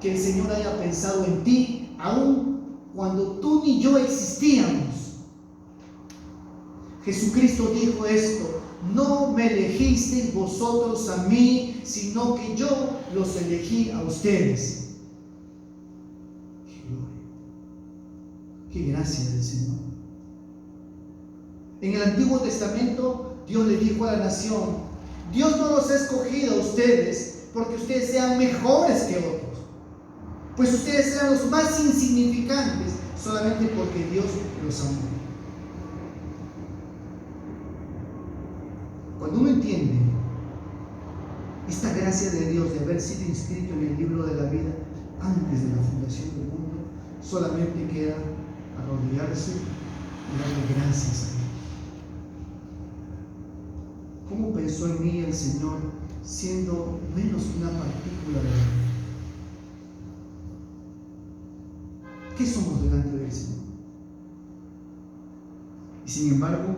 que el Señor haya pensado en ti, aun cuando tú ni yo existíamos. Jesucristo dijo esto: no me elegisteis vosotros a mí, sino que yo los elegí a ustedes. ¡Qué gloria! ¡Qué gracia del Señor! En el Antiguo Testamento, Dios le dijo a la nación: Dios no los ha escogido a ustedes porque ustedes sean mejores que otros, pues ustedes sean los más insignificantes, solamente porque Dios los amó. Cuando uno entiende esta gracia de Dios de haber sido inscrito en el libro de la vida antes de la fundación del mundo, solamente queda arrodillarse y darle gracias a Él. ¿Cómo pensó en mí el Señor siendo menos que una partícula de Él? ¿Qué somos delante del Señor? Y sin embargo,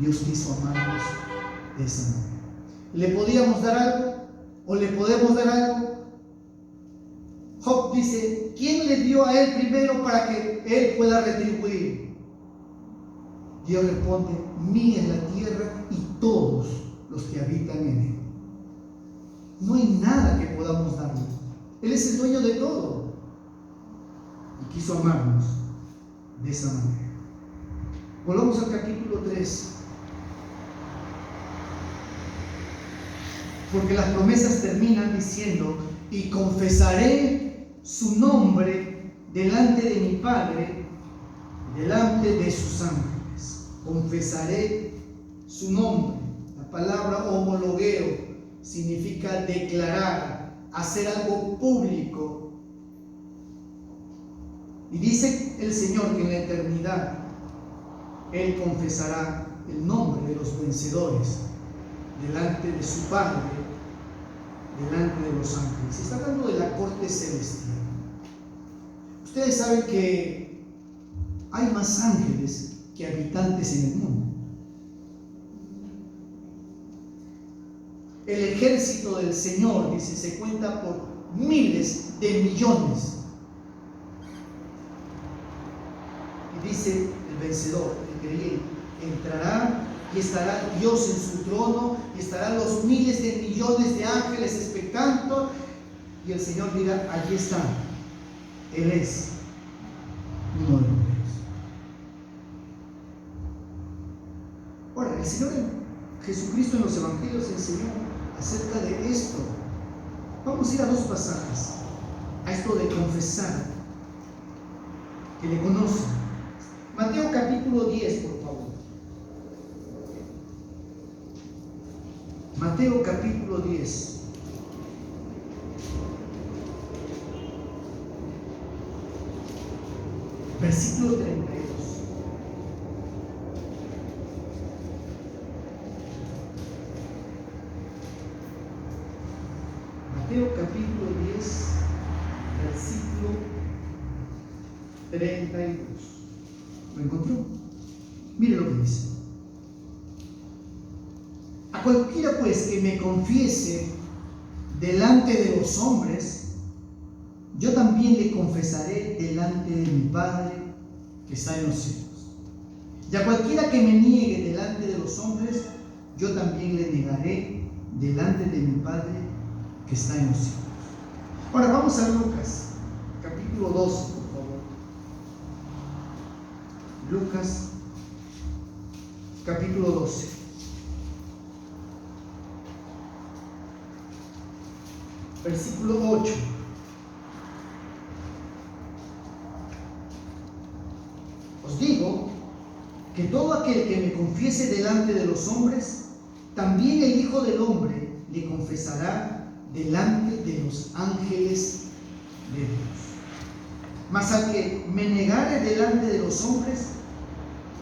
Dios quiso amarnos de esa manera. ¿Le podíamos dar algo? ¿O le podemos dar algo? Job dice: ¿quién le dio a él primero para que él pueda retribuir? Dios responde: mía es la tierra y todos los que habitan en él. No hay nada que podamos darle. Él es el dueño de todo y quiso amarnos de esa manera. Volvamos al capítulo 3, porque las promesas terminan diciendo: y confesaré su nombre delante de mi Padre, delante de sus ángeles. Confesaré su nombre. La palabra homologueo significa declarar, hacer algo público. Y dice el Señor que en la eternidad Él confesará el nombre de los vencedores delante de su Padre, delante de los ángeles. Está hablando de la corte celestial. Ustedes saben que hay más ángeles que habitantes en el mundo. El ejército del Señor, dice, se cuenta por miles de millones. Y dice el vencedor, el creyente, entrará y estará Dios en su trono, y estarán los miles de millones de ángeles expectando, y el Señor dirá: allí está, Él es uno de los míos. Ahora, el Señor Jesucristo en los Evangelios enseñó acerca de esto. Vamos a ir a dos pasajes, a esto de confesar que le conocen. Mateo capítulo 10, por favor. Mateo capítulo 10. Versículo 32. Mateo capítulo 10, versículo 32. ¿Lo encontró? Mire lo que dice: a cualquiera pues que me confiese delante de los hombres, yo también le confesaré delante de mi Padre que está en los cielos. Y a cualquiera que me niegue delante de los hombres, yo también le negaré delante de mi Padre que está en los cielos. Ahora vamos a Lucas, capítulo 12, por favor. Lucas, capítulo 12. Versículo 8. Os digo que todo aquel que me confiese delante de los hombres, también el Hijo del Hombre le confesará delante de los ángeles de Dios. Mas al que me negare delante de los hombres,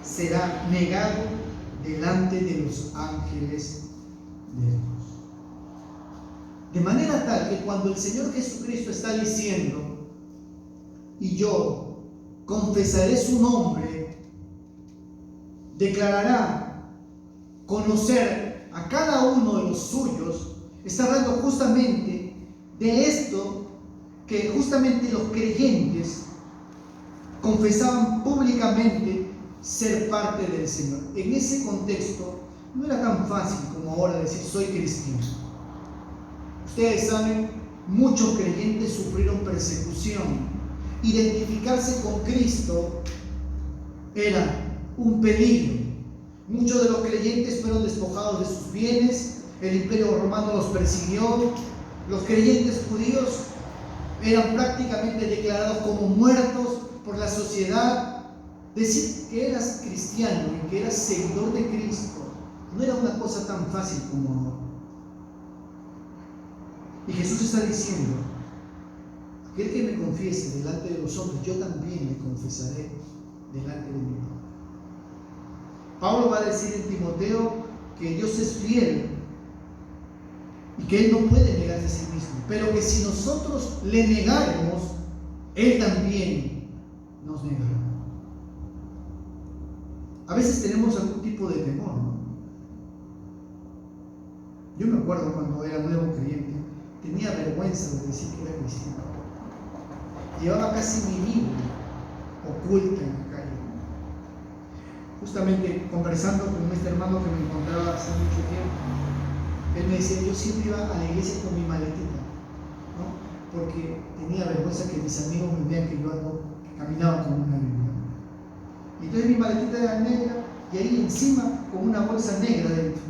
será negado delante de los ángeles de Dios. De manera tal que cuando el Señor Jesucristo está diciendo: y yo confesaré su nombre, declarará conocer a cada uno de los suyos, está hablando justamente de esto que justamente los creyentes confesaban públicamente ser parte del Señor. En ese contexto no era tan fácil como ahora decir soy cristiano. Ustedes saben, muchos creyentes sufrieron persecución. Identificarse con Cristo era un peligro. Muchos de los creyentes fueron despojados de sus bienes, el Imperio Romano los persiguió, los creyentes judíos eran prácticamente declarados como muertos por la sociedad. Decir que eras cristiano y que eras seguidor de Cristo no era una cosa tan fácil como ahora. Y Jesús está diciendo: aquel que me confiese delante de los hombres, yo también le confesaré delante de mi Padre. Pablo va a decir en Timoteo que Dios es fiel y que Él no puede negarse a sí mismo, pero que si nosotros le negáramos, Él también nos negará. A veces tenemos algún tipo de temor, ¿no? Yo me acuerdo cuando era nuevo creyente, tenía vergüenza de decir que era cristiano. Llevaba casi mi Biblia oculta en la calle. Justamente conversando con este hermano que me encontraba hace mucho tiempo, él me decía: yo siempre iba a la iglesia con mi maletita, ¿no? Porque tenía vergüenza que mis amigos me vean que yo caminaba con una Biblia. Y entonces mi maletita era negra y ahí encima con una bolsa negra dentro.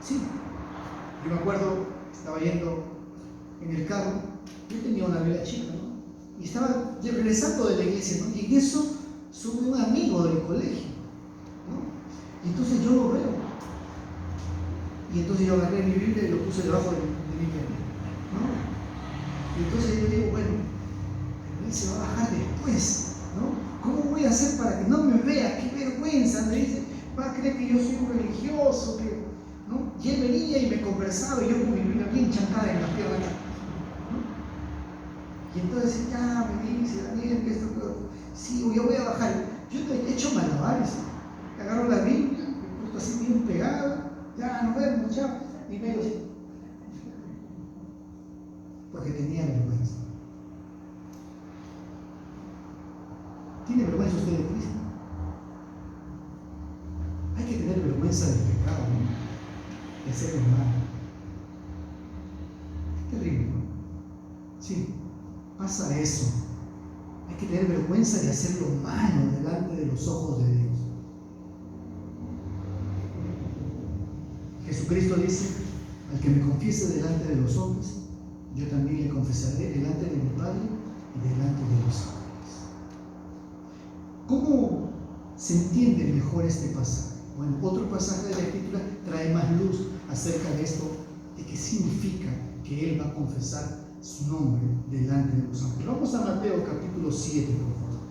Sí, yo me acuerdo, estaba yendo en el carro, yo tenía una Biblia chica, ¿no? Y estaba regresando de la iglesia, ¿no? Y en eso sube un amigo del colegio, ¿no? Y entonces yo lo veo. Y entonces yo agarré mi Biblia y lo puse debajo de mi Biblia, ¿no? Y entonces yo digo: bueno, pero él se va a bajar después, ¿no? ¿Cómo voy a hacer para que no me vea? ¡Qué vergüenza! Me dice, va a creer que yo soy un religioso, ¿no? Y él venía y me conversaba y yo con mi Biblia bien chancada en la pierna, ¿no? Y entonces ya me dice: Daniel, que esto, sí, yo voy a bajar. Yo he hecho malabares, agarro la Biblia, me he puesto así bien pegada, ya nos vemos, chao, y me digo así, porque tenía vergüenza. ¿Tiene vergüenza usted de Cristo? Hay que tener vergüenza del pecado, ¿no? De ser humano. Qué terrible, ¿no? Sí, pasa eso. Hay que tener vergüenza de hacer lo malo delante de los ojos de Dios. Jesucristo dice: al que me confiese delante de los hombres, yo también le confesaré delante de mi Padre y delante de los ángeles. ¿Cómo se entiende mejor este pasaje? Bueno, otro pasaje de la Escritura trae más luz acerca de esto, de qué significa que Él va a confesar su nombre delante de los ángeles. Vamos a Mateo capítulo 7, por favor.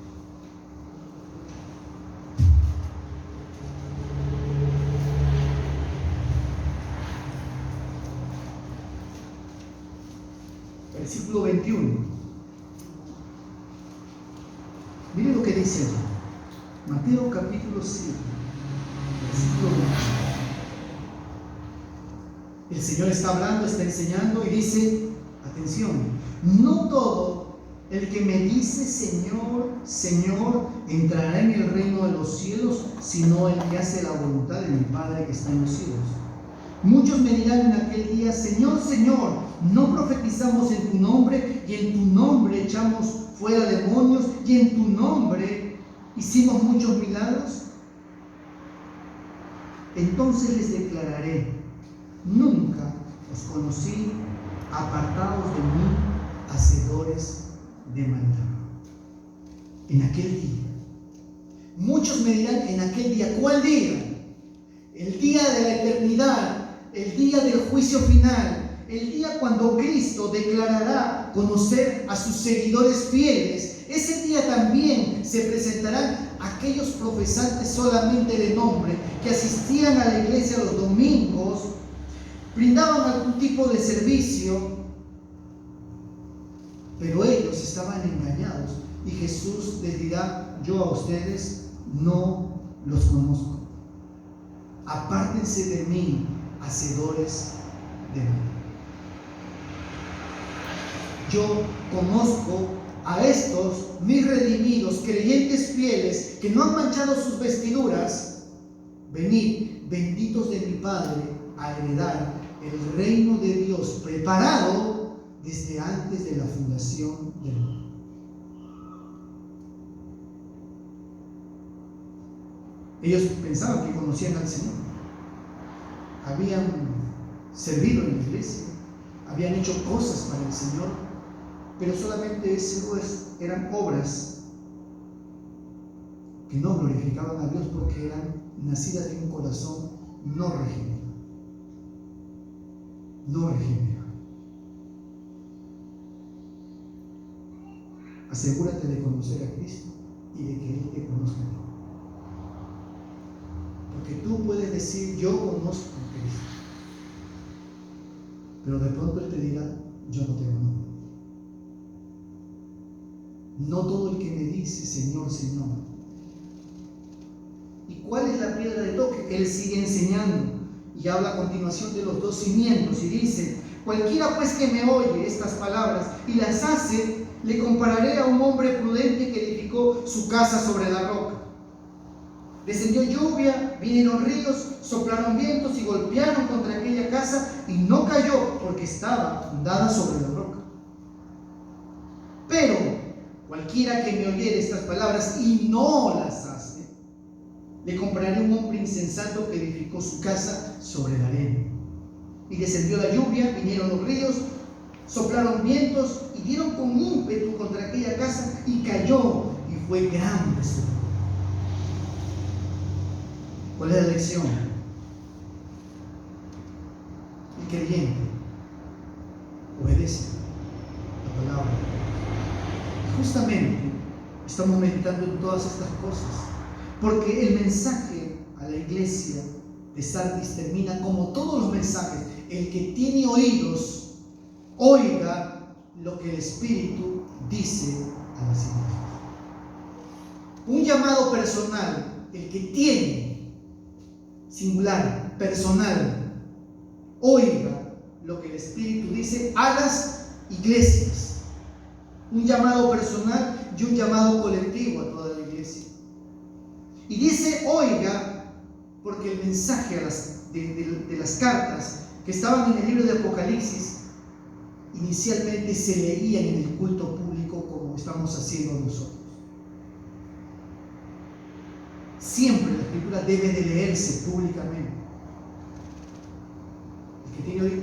Versículo 21. Miren lo que dice allí. Mateo capítulo 7, versículo 21. El Señor está hablando, está enseñando y dice: atención, no todo el que me dice Señor, Señor, entrará en el reino de los cielos, sino el que hace la voluntad de mi Padre que está en los cielos. Muchos me dirán en aquel día: Señor, Señor, ¿no profetizamos en tu nombre, y en tu nombre echamos fuera demonios, y en tu nombre hicimos muchos milagros? Entonces les declararé: nunca os conocí, apartados de mí, hacedores de maldad. En aquel día, muchos me dirán en aquel día. ¿Cuál día? El día de la eternidad, el día del juicio final, el día cuando Cristo declarará conocer a sus seguidores fieles. Ese día también se presentarán aquellos profesantes solamente de nombre, que asistían a la iglesia los domingos, brindaban algún tipo de servicio, pero ellos estaban engañados, y Jesús les dirá: yo a ustedes no los conozco, apártense de mí, hacedores de maldad. yo conozco a estos, mis redimidos, creyentes fieles, que no han manchado sus vestiduras. Venid, benditos de mi Padre, a heredar el reino de Dios preparado desde antes de la fundación del mundo. Ellos pensaban que conocían al Señor. Habían servido en la iglesia, habían hecho cosas para el Señor, pero solamente eran obras que no glorificaban a Dios porque eran nacidas de un corazón no regenerado. No regenerado. Asegúrate de conocer a Cristo y de que Él te conozca a ti. Porque tú puedes decir, yo conozco a Cristo, pero de pronto Él te dirá, yo no te conozco. No todo el que me dice, Señor, Señor. ¿Y cuál es la piedra de toque? Él sigue enseñando y habla a continuación de los dos cimientos y dice, cualquiera pues que me oye estas palabras y las hace, le compararé a un hombre prudente que edificó su casa sobre la roca. Descendió lluvia, vinieron ríos, soplaron vientos y golpearon contra aquella casa y no cayó porque estaba fundada sobre la roca. Pero cualquiera que me oyere estas palabras y no las hace, le compararé a un hombre insensato que edificó su casa sobre la arena. Y descendió la lluvia, vinieron los ríos, soplaron vientos y dieron con ímpetu contra aquella casa y cayó y fue grande su ruina. ¿Cuál es la lección? El creyente obedece la palabra. Y justamente estamos meditando en todas estas cosas, porque el mensaje a la iglesia de Sardis termina como todos los mensajes. El que tiene oídos, oiga lo que el Espíritu dice a las iglesias. Un llamado personal, el que tiene, singular, personal, oiga lo que el Espíritu dice a las iglesias. Un llamado personal y un llamado colectivo a toda la iglesia. Y dice oiga porque el mensaje de las cartas que estaban en el libro de Apocalipsis inicialmente se leían en el culto público como estamos haciendo nosotros. Siempre la escritura debe de leerse públicamente. El que tiene oído,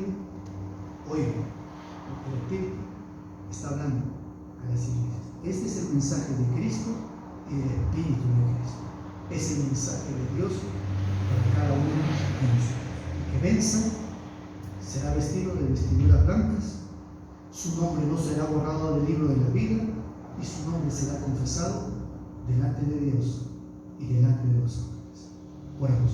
oiga lo que el Espíritu está hablando a las iglesias. Este es el mensaje de Cristo y del Espíritu de Cristo. Es el mensaje de Dios para cada uno de nosotros. El que venza será vestido de vestiduras blancas, su nombre no será borrado del libro de la vida y su nombre será confesado delante de Dios y delante de los ángeles. Oramos.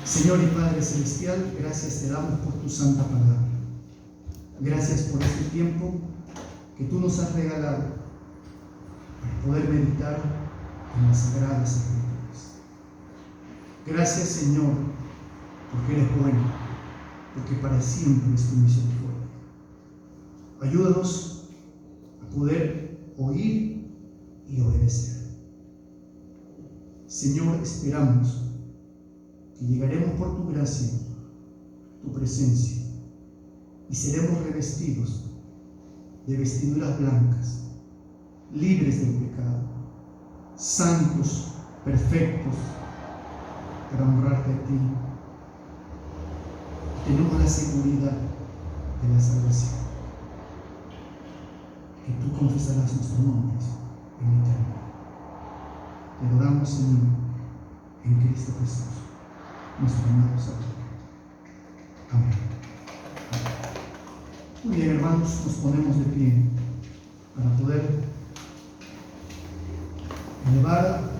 Señor y Padre Celestial, gracias te damos por tu santa palabra. Gracias por este tiempo que tú nos has regalado para poder meditar en las sagradas escrituras. Gracias, Señor, porque eres bueno, porque para siempre es tu misericordia. Ayúdanos a poder oír y obedecer. Señor, esperamos que llegaremos por tu gracia, tu presencia, y seremos revestidos de vestiduras blancas, libres del pecado, santos, perfectos, para honrarte a ti. Tenemos la seguridad de la salvación, que tú confesarás nuestros nombres en la eternidad. Te adoramos, Señor, en Cristo Jesús, nuestro amado Salvador. Amén. Muy bien, hermanos, nos ponemos de pie para poder elevar